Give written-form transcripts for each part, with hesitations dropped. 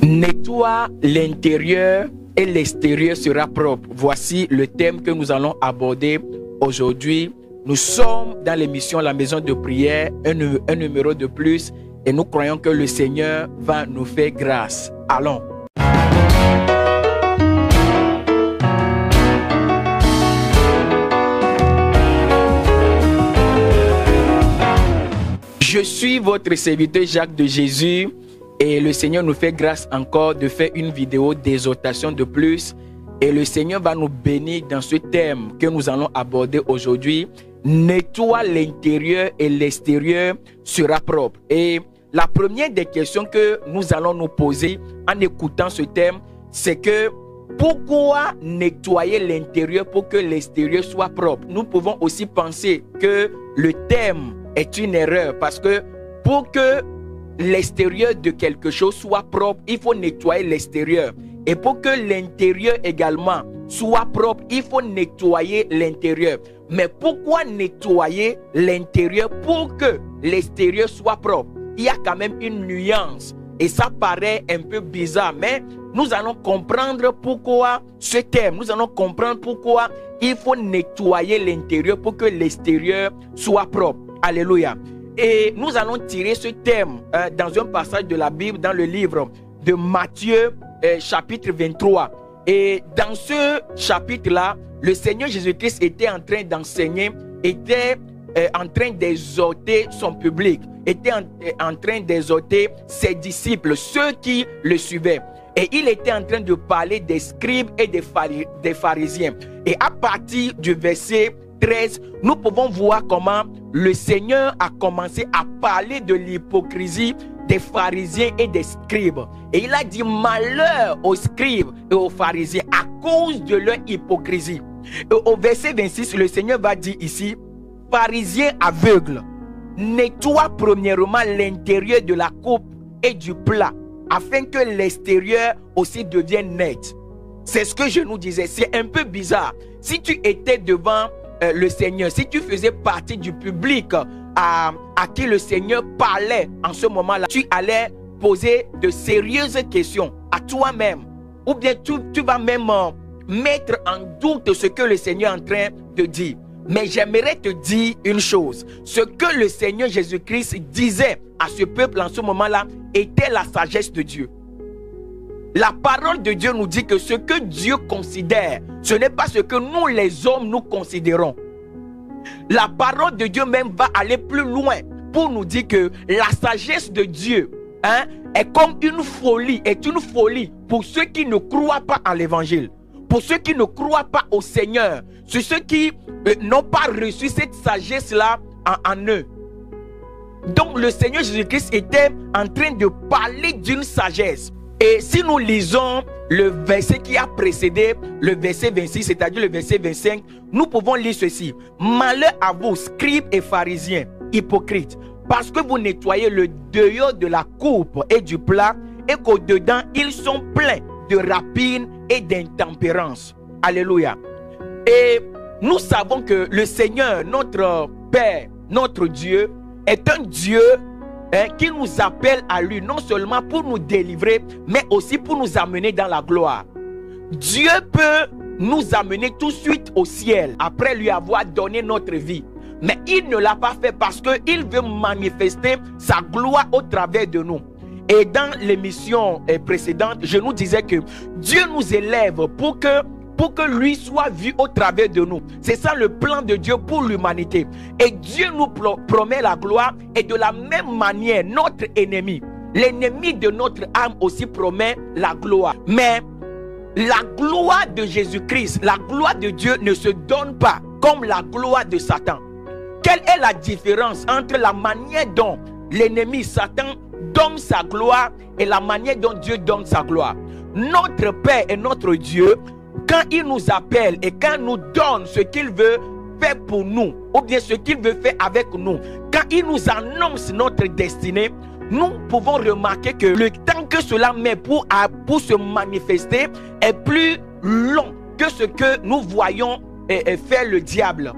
Nettoie l'intérieur et l'extérieur sera propre. Voici le thème que nous allons aborder aujourd'hui. Nous sommes dans l'émission La Maison de Prière, un numéro de plus, et nous croyons que le Seigneur va nous faire grâce. Allons. Je suis votre serviteur Jacques de Jésus et le Seigneur nous fait grâce encore de faire une vidéo d'exhortation de plus. Et le Seigneur va nous bénir dans ce thème que nous allons aborder aujourd'hui. Nettoie l'intérieur et l'extérieur sera propre. Et la première des questions que nous allons nous poser en écoutant ce thème, c'est que pourquoi nettoyer l'intérieur pour que l'extérieur soit propre? Nous pouvons aussi penser que le thème est une erreur parce que pour que l'extérieur de quelque chose soit propre, il faut nettoyer l'extérieur. Et pour que l'intérieur également soit propre, il faut nettoyer l'intérieur. Mais pourquoi nettoyer l'intérieur pour que l'extérieur soit propre? Il y a quand même une nuance et ça paraît un peu bizarre, mais nous allons comprendre pourquoi ce thème, nous allons comprendre pourquoi il faut nettoyer l'intérieur pour que l'extérieur soit propre. Alléluia. Et nous allons tirer ce thème dans un passage de la Bible, dans le livre de Matthieu, chapitre 23. Et dans ce chapitre-là, le Seigneur Jésus-Christ était en train d'enseigner, était en train d'exhorter son public, était en train d'exhorter ses disciples, ceux qui le suivaient. Et il était en train de parler des scribes et des pharisiens. Et à partir du verset 13, nous pouvons voir comment le Seigneur a commencé à parler de l'hypocrisie des pharisiens et des scribes. Et il a dit malheur aux scribes et aux pharisiens à cause de leur hypocrisie. Et au verset 26, le Seigneur va dire ici, pharisiens aveugles, nettoie premièrement l'intérieur de la coupe et du plat, afin que l'extérieur aussi devienne net. C'est ce que je nous disais, c'est un peu bizarre. Si tu étais devant le Seigneur, si tu faisais partie du public à qui le Seigneur parlait en ce moment-là, tu allais poser de sérieuses questions à toi-même. Ou bien tu vas même mettre en doute ce que le Seigneur est en train de dire. Mais j'aimerais te dire une chose. Ce que le Seigneur Jésus-Christ disait à ce peuple en ce moment-là était la sagesse de Dieu. La parole de Dieu nous dit que ce que Dieu considère, ce n'est pas ce que nous les hommes nous considérons. La parole de Dieu même va aller plus loin pour nous dire que la sagesse de Dieu est comme une folie, pour ceux qui ne croient pas à l'évangile, pour ceux qui ne croient pas au Seigneur, ceux qui n'ont pas reçu cette sagesse-là en eux. Donc le Seigneur Jésus-Christ était en train de parler d'une sagesse. Et si nous lisons le verset qui a précédé le verset 26, c'est-à-dire le verset 25, nous pouvons lire ceci. Malheur à vous, scribes et pharisiens, hypocrites, parce que vous nettoyez le dehors de la coupe et du plat, et qu'au-dedans, ils sont pleins de rapine et d'intempérance. Alléluia. Et nous savons que le Seigneur, notre Père, notre Dieu, est un Dieu qui nous appelle à lui, non seulement pour nous délivrer, mais aussi pour nous amener dans la gloire. Dieu peut nous amener tout de suite au ciel, après lui avoir donné notre vie. Mais il ne l'a pas fait parce qu'il veut manifester sa gloire au travers de nous. Et dans l'émission précédente, je nous disais que Dieu nous élève pour que lui soit vu au travers de nous. C'est ça le plan de Dieu pour l'humanité. Et Dieu nous promet la gloire. Et de la même manière, notre ennemi, l'ennemi de notre âme aussi promet la gloire. Mais la gloire de Jésus-Christ, la gloire de Dieu ne se donne pas comme la gloire de Satan. Quelle est la différence entre la manière dont l'ennemi Satan donne sa gloire et la manière dont Dieu donne sa gloire? Notre Père et notre Dieu, quand il nous appelle et quand il nous donne ce qu'il veut faire pour nous, ou bien ce qu'il veut faire avec nous, quand il nous annonce notre destinée, nous pouvons remarquer que le temps que cela met pour se manifester est plus long que ce que nous voyons faire le diable.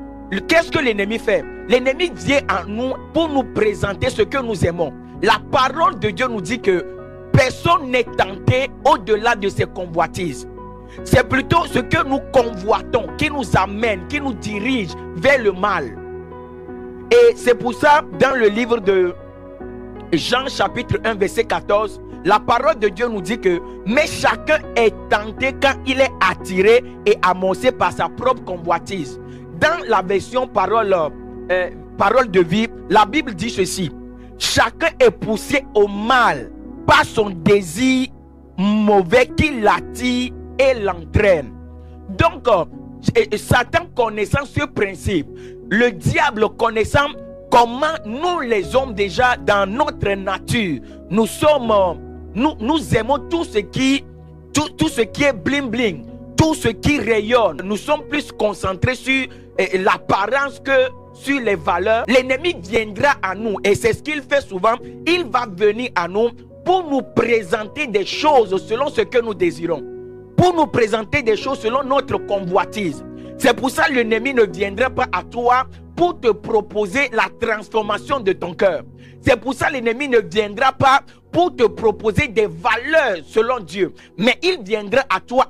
Qu'est-ce que l'ennemi fait? L'ennemi vient à nous pour nous présenter ce que nous aimons. La parole de Dieu nous dit que personne n'est tenté au-delà de ses convoitises. C'est plutôt ce que nous convoitons qui nous amène, qui nous dirige vers le mal. Et c'est pour ça, dans le livre de Jean chapitre 1 verset 14, la parole de Dieu nous dit que mais chacun est tenté quand il est attiré et amoncé par sa propre convoitise. Dans la version parole de vie, la Bible dit ceci: chacun est poussé au mal par son désir mauvais qui l'attire et l'entraîne. Donc Satan connaissant ce principe, le diable connaissant comment nous les hommes déjà dans notre nature, nous aimons tout ce qui est bling bling, tout ce qui rayonne. Nous sommes plus concentrés sur l'apparence que sur les valeurs. L'ennemi viendra à nous et c'est ce qu'il fait souvent. Il va venir à nous pour nous présenter des choses selon ce que nous désirons, pour nous présenter des choses selon notre convoitise. C'est pour ça que l'ennemi ne viendra pas à toi pour te proposer la transformation de ton cœur. C'est pour ça que l'ennemi ne viendra pas pour te proposer des valeurs selon Dieu, mais il viendra à toi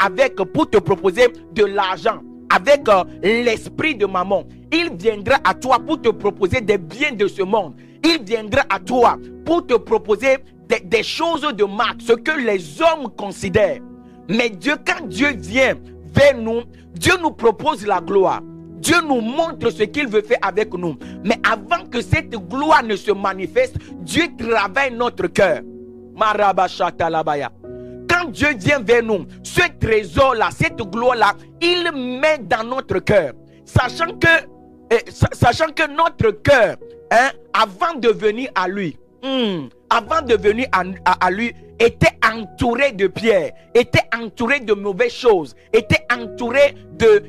pour te proposer de l'argent, avec l'esprit de mammon. Il viendra à toi pour te proposer des biens de ce monde. Il viendra à toi pour te proposer des choses de marque, ce que les hommes considèrent. Mais Dieu, quand Dieu vient vers nous, Dieu nous propose la gloire. Dieu nous montre ce qu'il veut faire avec nous. Mais avant que cette gloire ne se manifeste, Dieu travaille notre cœur. Quand Dieu vient vers nous, ce trésor-là, cette gloire-là, il met dans notre cœur. Sachant que notre cœur, avant de venir à lui, était entouré de pierres, était entouré de mauvaises choses, était entouré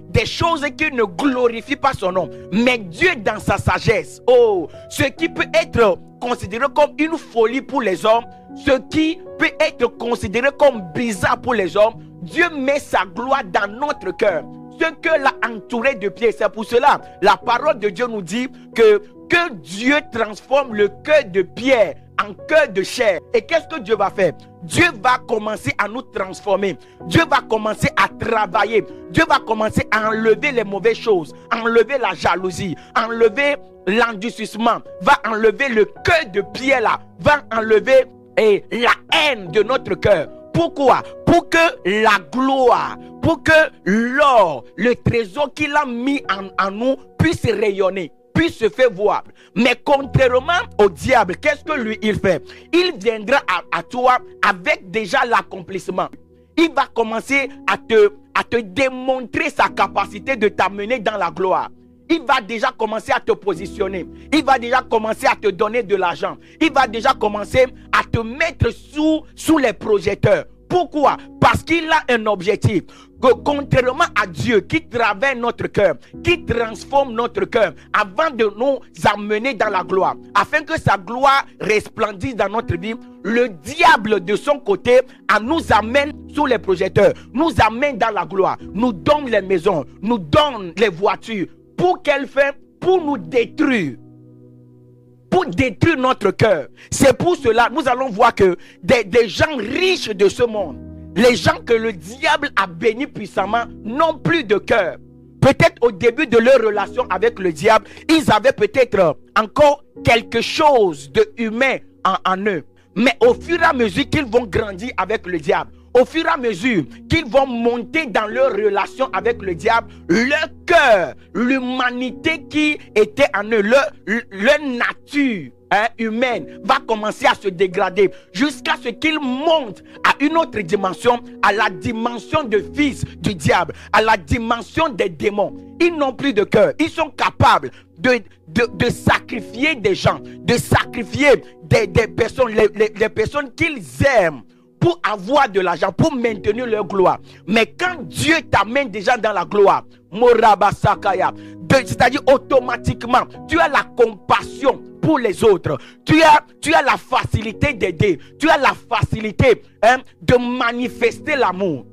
des choses qui ne glorifient pas son nom. Mais Dieu, dans sa sagesse, ce qui peut être considéré comme une folie pour les hommes, ce qui peut être considéré comme bizarre pour les hommes, Dieu met sa gloire dans notre cœur. Ce que l'a entouré de pierres, c'est pour cela la parole de Dieu nous dit que Dieu transforme le cœur de pierre en cœur de chair. Et qu'est-ce que Dieu va faire? Dieu va commencer à nous transformer. Dieu va commencer à travailler. Dieu va commencer à enlever les mauvaises choses, enlever la jalousie, enlever l'endurcissement, va enlever le cœur de pierre là, va enlever la haine de notre cœur. Pourquoi? Pour que la gloire, pour que l'or, le trésor qu'il a mis en nous puisse rayonner, puisse se faire voir. Mais contrairement au diable, qu'est-ce que lui il fait? Il viendra à toi avec déjà l'accomplissement. Il va commencer à te démontrer sa capacité de t'amener dans la gloire. Il va déjà commencer à te positionner. Il va déjà commencer à te donner de l'argent. Il va déjà commencer à te mettre sous les projecteurs. Pourquoi? Parce qu'il a un objectif. Que contrairement à Dieu qui travaille notre cœur, qui transforme notre cœur avant de nous amener dans la gloire, afin que sa gloire resplendisse dans notre vie, le diable de son côté nous amène sous les projecteurs, nous amène dans la gloire, nous donne les maisons, nous donne les voitures. Pour qu'elle fait? Pour nous détruire. Pour détruire notre cœur. C'est pour cela nous allons voir que des gens riches de ce monde, les gens que le diable a bénis puissamment, n'ont plus de cœur. Peut-être au début de leur relation avec le diable, ils avaient peut-être encore quelque chose de humain en eux. Mais au fur et à mesure qu'ils vont grandir avec le diable, au fur et à mesure qu'ils vont monter dans leur relation avec le diable, leur cœur, l'humanité qui était en eux, leur nature humaine va commencer à se dégrader jusqu'à ce qu'ils montent à une autre dimension, à la dimension de fils du diable, à la dimension des démons. Ils n'ont plus de cœur. Ils sont capables de sacrifier des gens, de sacrifier des personnes, les personnes qu'ils aiment, pour avoir de l'argent, pour maintenir leur gloire. Mais quand Dieu t'amène déjà dans la gloire, c'est-à-dire automatiquement, tu as la compassion pour les autres. Tu as la facilité d'aider. Tu as la facilité de manifester l'amour.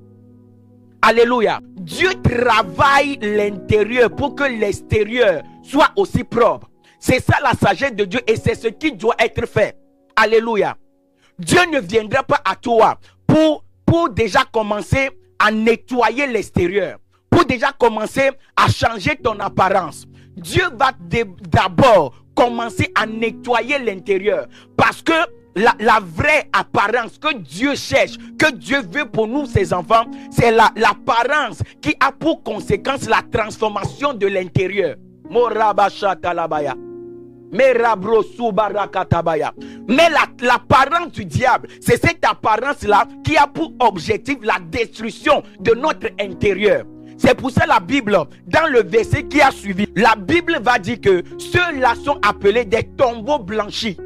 Alléluia. Dieu travaille l'intérieur pour que l'extérieur soit aussi propre. C'est ça la sagesse de Dieu et c'est ce qui doit être fait. Alléluia. Dieu ne viendra pas à toi pour déjà commencer à nettoyer l'extérieur, pour déjà commencer à changer ton apparence. Dieu va d'abord commencer à nettoyer l'intérieur, parce que la vraie apparence que Dieu cherche, que Dieu veut pour nous, ses enfants, c'est l'apparence qui a pour conséquence la transformation de l'intérieur. Mais l'apparence du diable, c'est cette apparence-là qui a pour objectif la destruction de notre intérieur. C'est pour ça la Bible, dans le verset qui a suivi, la Bible va dire que ceux-là sont appelés des tombeaux blanchis.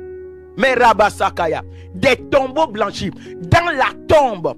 Mais Rabasakaya, des tombeaux blanchis. Dans la tombe,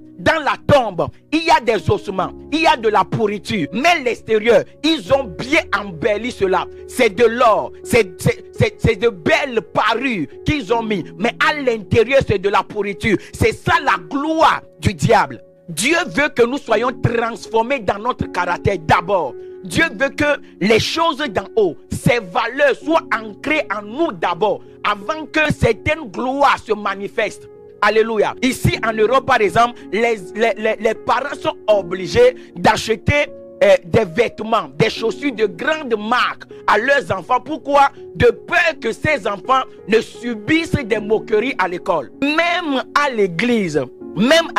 il y a des ossements, il y a de la pourriture. Mais l'extérieur, ils ont bien embelli cela. C'est de l'or, c'est de belles parures qu'ils ont mis. Mais à l'intérieur, c'est de la pourriture. C'est ça la gloire du diable. Dieu veut que nous soyons transformés dans notre caractère d'abord. Dieu veut que les choses d'en haut, ces valeurs soient ancrées en nous d'abord, avant que certaines gloires se manifestent. Alléluia. Ici en Europe par exemple, les parents sont obligés d'acheter des vêtements, des chaussures de grande marque à leurs enfants. Pourquoi? De peur que ces enfants ne subissent des moqueries à l'école. Même à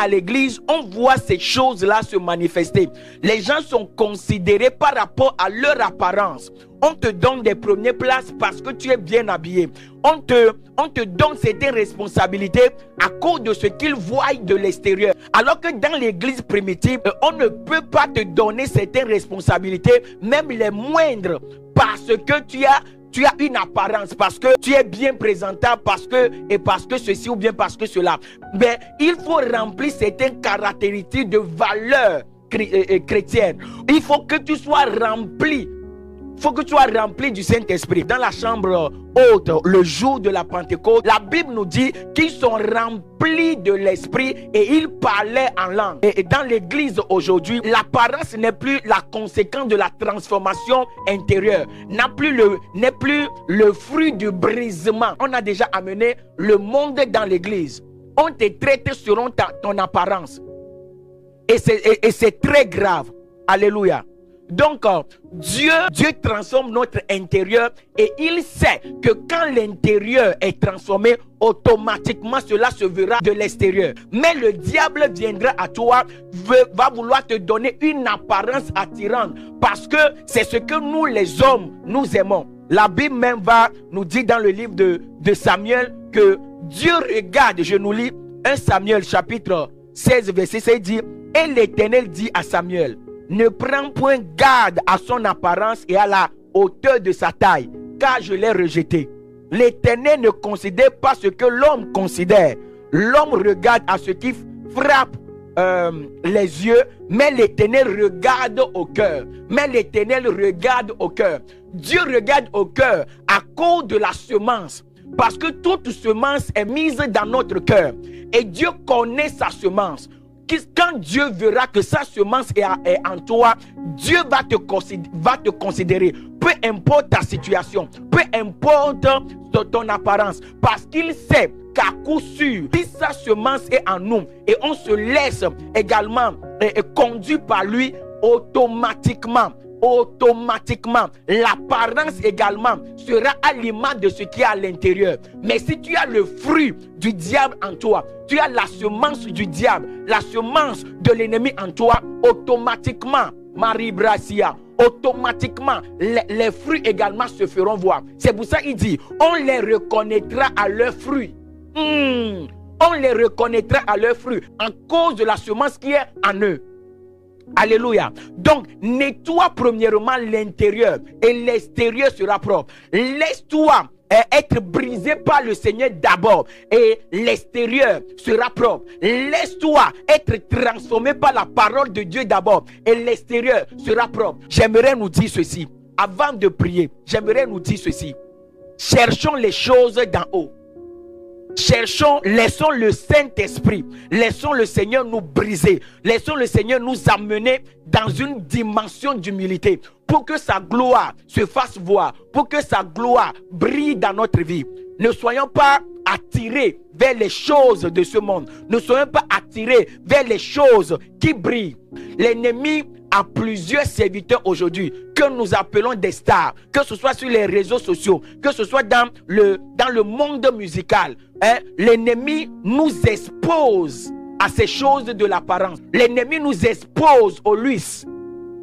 l'église, on voit ces choses-là se manifester. Les gens sont considérés par rapport à leur apparence. On te donne des premières places parce que tu es bien habillé. On te donne certaines responsabilités à cause de ce qu'ils voient de l'extérieur. Alors que dans l'église primitive, on ne peut pas te donner certaines responsabilités, même les moindres, parce que tu as une apparence, parce que tu es bien présentable, parce que ceci ou bien parce que cela. Mais il faut remplir certaines caractéristiques de valeur chrétienne. Il faut que tu sois rempli. Il faut que tu sois rempli du Saint-Esprit. Dans la chambre haute, le jour de la Pentecôte, la Bible nous dit qu'ils sont remplis de l'Esprit et ils parlaient en langue. Et dans l'église aujourd'hui, l'apparence n'est plus la conséquence de la transformation intérieure, n'est plus le fruit du brisement. On a déjà amené le monde dans l'église. On te traite selon ton apparence. Et c'est très grave. Alléluia. Donc, Dieu transforme notre intérieur et il sait que quand l'intérieur est transformé, automatiquement cela se verra de l'extérieur. Mais le diable viendra à toi, va vouloir te donner une apparence attirante parce que c'est ce que nous les hommes, nous aimons. La Bible même va nous dire dans le livre de Samuel que Dieu regarde, je nous lis 1 Samuel chapitre 16 verset 6, dit: et l'Éternel dit à Samuel, ne prends point garde à son apparence et à la hauteur de sa taille, car je l'ai rejeté. L'Éternel ne considère pas ce que l'homme considère. L'homme regarde à ce qui frappe les yeux, mais l'Éternel regarde au cœur. Mais l'Éternel regarde au cœur. Dieu regarde au cœur à cause de la semence. Parce que toute semence est mise dans notre cœur. Et Dieu connaît sa semence. Quand Dieu verra que sa semence est en toi, Dieu va te considérer. Peu importe ta situation, peu importe ton apparence. Parce qu'il sait qu'à coup sûr, si sa semence est en nous et on se laisse également conduire par lui, automatiquement, l'apparence également sera à l'image de ce qui est à l'intérieur. Mais si tu as le fruit du diable en toi, tu as la semence du diable, la semence de l'ennemi en toi, automatiquement, Marie Brasia, automatiquement les fruits également se feront voir. C'est pour ça qu'il dit, on les reconnaîtra à leurs fruits. On les reconnaîtra à leurs fruits en cause de la semence qui est en eux. Alléluia. Donc, nettoie premièrement l'intérieur et l'extérieur sera propre. Laisse-toi être brisé par le Seigneur d'abord et l'extérieur sera propre. Laisse-toi être transformé par la parole de Dieu d'abord et l'extérieur sera propre. J'aimerais nous dire ceci. Avant de prier, j'aimerais nous dire ceci. Cherchons les choses d'en haut. Laissons le Saint-Esprit, laissons le Seigneur nous briser, laissons le Seigneur nous amener dans une dimension d'humilité pour que sa gloire se fasse voir, pour que sa gloire brille dans notre vie. Ne soyons pas attirés vers les choses de ce monde. Ne soyons pas attirés vers les choses qui brillent. L'ennemi a plusieurs serviteurs aujourd'hui que nous appelons des stars, que ce soit sur les réseaux sociaux, que ce soit dans le monde musical. L'ennemi nous expose à ces choses de l'apparence. L'ennemi nous expose au luxe.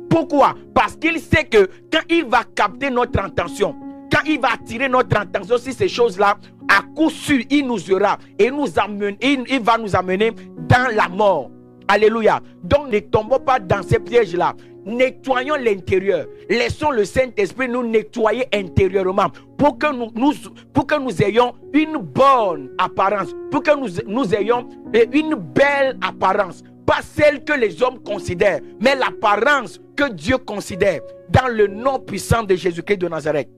Pourquoi? Parce qu'il sait que quand il va capter notre attention, quand il va attirer notre attention sur ces choses-là, à coup sûr, il nous aura et il va nous amener dans la mort. Alléluia. Donc ne tombons pas dans ces pièges-là. Nettoyons l'intérieur. Laissons le Saint-Esprit nous nettoyer intérieurement pour que nous ayons une bonne apparence, pour que nous ayons une belle apparence. Pas celle que les hommes considèrent, mais l'apparence que Dieu considère, dans le nom puissant de Jésus-Christ de Nazareth.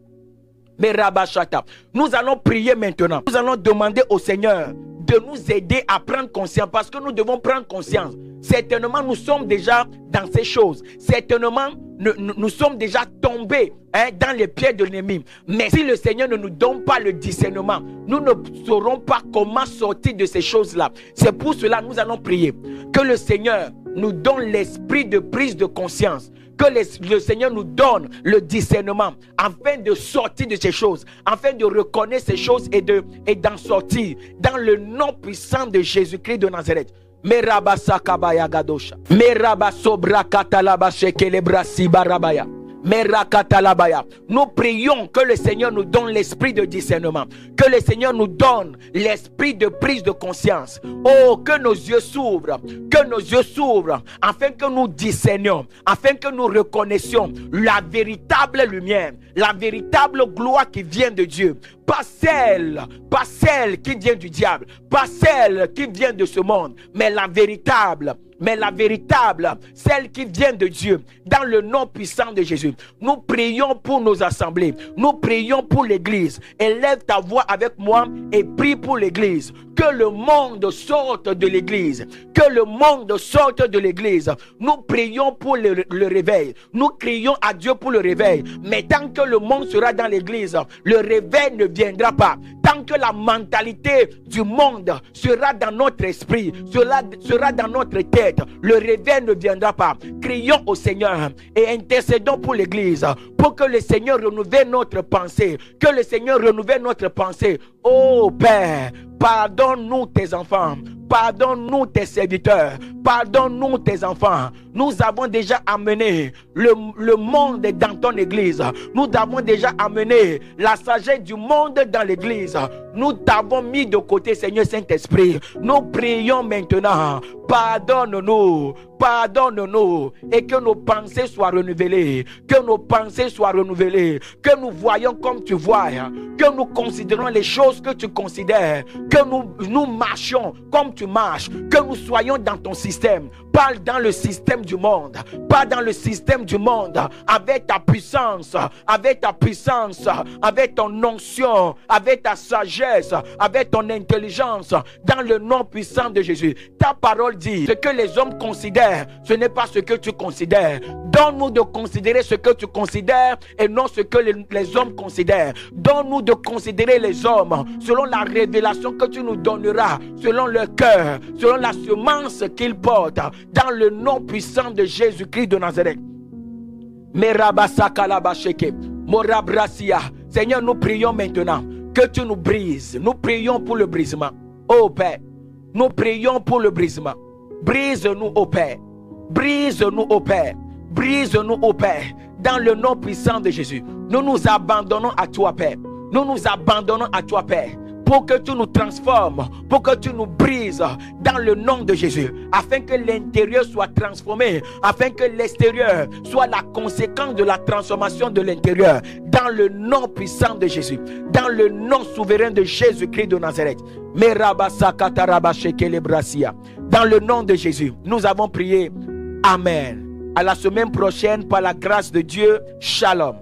Mais Rabashata, nous allons prier maintenant. Nous allons demander au Seigneur de nous aider à prendre conscience, parce que nous devons prendre conscience. Certainement, nous sommes déjà dans ces choses. Certainement, nous sommes déjà tombés dans les pieds de l'ennemi. Mais si le Seigneur ne nous donne pas le discernement, nous ne saurons pas comment sortir de ces choses-là. C'est pour cela que nous allons prier. Que le Seigneur nous donne l'esprit de prise de conscience. Que le Seigneur nous donne le discernement afin de sortir de ces choses, afin de reconnaître ces choses et d'en sortir dans le nom puissant de Jésus-Christ de Nazareth. Merabasa kabaya gadosha. Merabasobra katalaba shekelebrasi barabaya. Nous prions que le Seigneur nous donne l'esprit de discernement, que le Seigneur nous donne l'esprit de prise de conscience. Oh, que nos yeux s'ouvrent, afin que nous discernions, afin que nous reconnaissions la véritable lumière, la véritable gloire qui vient de Dieu. Pas celle qui vient du diable, pas celle qui vient de ce monde, mais la véritable, celle qui vient de Dieu, dans le nom puissant de Jésus. Nous prions pour nos assemblées, nous prions pour l'église. Élève ta voix avec moi et prie pour l'église. Que le monde sorte de l'église, que le monde sorte de l'église. Nous prions pour le réveil, nous crions à Dieu pour le réveil. Mais tant que le monde sera dans l'église, le réveil ne viendra pas. Tant que la mentalité du monde sera dans notre esprit, sera dans notre tête, le réveil ne viendra pas. Crions au Seigneur et intercédons pour l'église, pour que le Seigneur renouvelle notre pensée, que le Seigneur renouvelle notre pensée. Oh Père, pardonne-nous tes enfants, pardonne-nous tes serviteurs, pardonne-nous tes enfants. Nous avons déjà amené le monde dans ton église. Nous avons déjà amené la sagesse du monde dans l'église. Nous t'avons mis de côté, Seigneur Saint-Esprit. Nous prions maintenant, pardonne-nous, pardonne-nous, et que nos pensées soient renouvelées, que nos pensées soient renouvelées, que nous voyons comme tu vois, que nous considérons les choses que tu considères, que nous marchions comme tu marches, que nous soyons dans ton système, pas dans le système du monde, pas dans le système du monde, avec ta puissance, avec ton onction, avec ta sagesse, avec ton intelligence, dans le nom puissant de Jésus. Ta parole dit, ce que les hommes considèrent, ce n'est pas ce que tu considères. Donne-nous de considérer ce que tu considères et non ce que les hommes considèrent. Donne-nous de considérer les hommes selon la révélation que tu nous donneras, selon leur cœur, selon la semence qu'ils portent, dans le nom puissant de Jésus-Christ de Nazareth. Seigneur, nous prions maintenant que tu nous brises. Nous prions pour le brisement. Oh Père, nous prions pour le brisement. Brise-nous, ô Père. Brise-nous, ô Père. Brise-nous, ô Père. Dans le nom puissant de Jésus. Nous nous abandonnons à toi, Père. Nous nous abandonnons à toi, Père. Pour que tu nous transformes, pour que tu nous brises dans le nom de Jésus, afin que l'intérieur soit transformé, afin que l'extérieur soit la conséquence de la transformation de l'intérieur, dans le nom puissant de Jésus, dans le nom souverain de Jésus-Christ de Nazareth. Dans le nom de Jésus, nous avons prié. Amen. À la semaine prochaine, par la grâce de Dieu. Shalom.